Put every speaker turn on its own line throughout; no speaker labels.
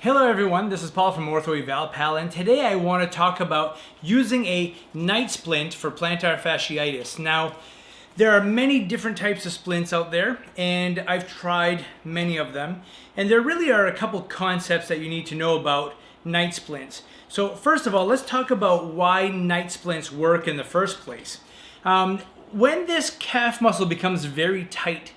Hello everyone, this is Paul from Ortho, Eval, and today I want to talk about using a night splint for plantar fasciitis. Now, there are many different types of splints out there, and I've tried many of them, and there really are a couple concepts that you need to know about night splints. So first of all, let's talk about why night splints work in the first place. When this calf muscle becomes very tight,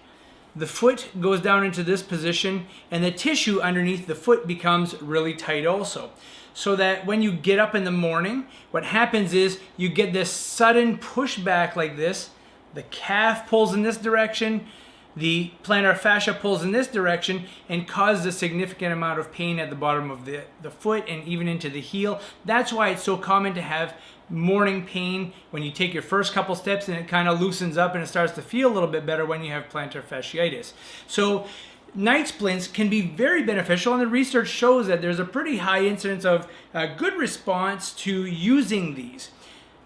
the foot goes down into this position and the tissue underneath the foot becomes really tight also. So that when you get up in the morning, what happens is you get this sudden pushback like this. The calf pulls in this direction, the plantar fascia pulls in this direction and causes a significant amount of pain at the bottom of the foot and even into the heel. That's why it's so common to have morning pain when you take your first couple steps, and it kind of loosens up and it starts to feel a little bit better when you have plantar fasciitis. So night splints can be very beneficial, and the research shows that there's a pretty high incidence of good response to using these.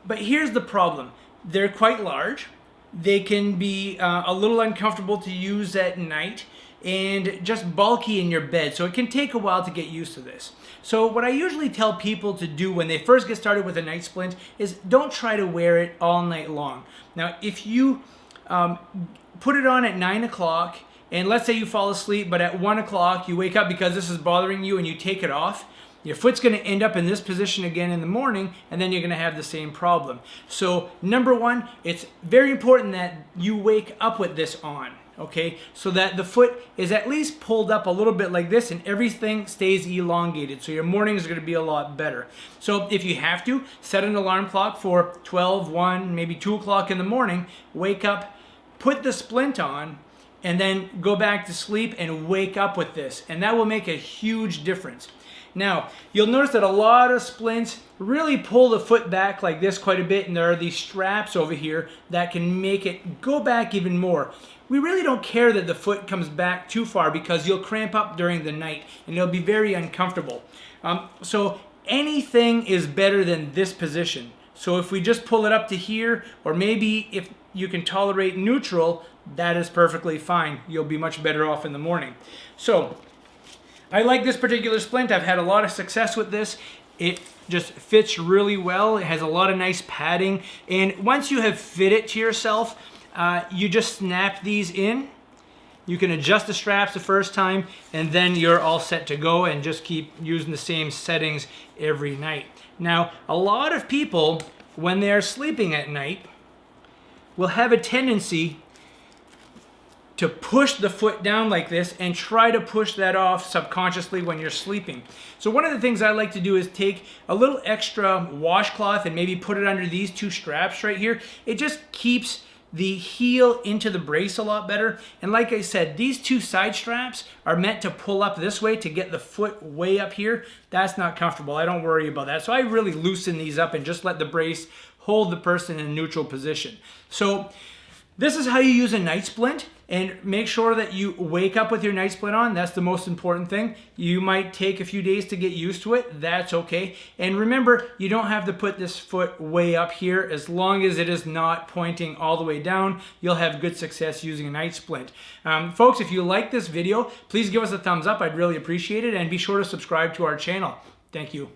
But here's the problem. They're quite large. They can be a little uncomfortable to use at night and just bulky in your bed. So it can take a while to get used to this. So what I usually tell people to do when they first get started with a night splint is don't try to wear it all night long. Now, if you put it on at 9 o'clock, and let's say you fall asleep, but at 1 o'clock you wake up because this is bothering you and you take it off, your foot's going to end up in this position again in the morning, and then you're going to have the same problem. So number one, it's very important that you wake up with this on, okay? So that the foot is at least pulled up a little bit like this and everything stays elongated. So your morning is going to be a lot better. So if you have to, set an alarm clock for 12, 1, maybe 2 o'clock in the morning, wake up, put the splint on, and then go back to sleep and wake up with this. And that will make a huge difference. Now, you'll notice that a lot of splints really pull the foot back like this quite a bit, and there are these straps over here that can make it go back even more. We really don't care that the foot comes back too far because you'll cramp up during the night and it'll be very uncomfortable. So anything is better than this position. So if we just pull it up to here, or maybe if you can tolerate neutral, that is perfectly fine. You'll be much better off in the morning. So I like this particular splint. I've had a lot of success with this. It just fits really well. It has a lot of nice padding. And once you have fit it to yourself, you just snap these in. You can adjust the straps the first time, and then you're all set to go and just keep using the same settings every night. Now, a lot of people, when they're sleeping at night, will have a tendency to push the foot down like this and try to push that off subconsciously when you're sleeping. So one of the things I like to do is take a little extra washcloth and maybe put it under these two straps right here. It just keeps the heel into the brace a lot better. And like I said, these two side straps are meant to pull up this way to get the foot way up here. That's not comfortable. I don't worry about that. So I really loosen these up and just let the brace hold the person in a neutral position. So this is how you use a night splint, and make sure that you wake up with your night splint on. That's the most important thing. You might take a few days to get used to it. That's okay. And remember, you don't have to put this foot way up here. As long as it is not pointing all the way down, you'll have good success using a night splint. Folks, if you like this video, please give us a thumbs up. I'd really appreciate it. And be sure to subscribe to our channel. Thank you.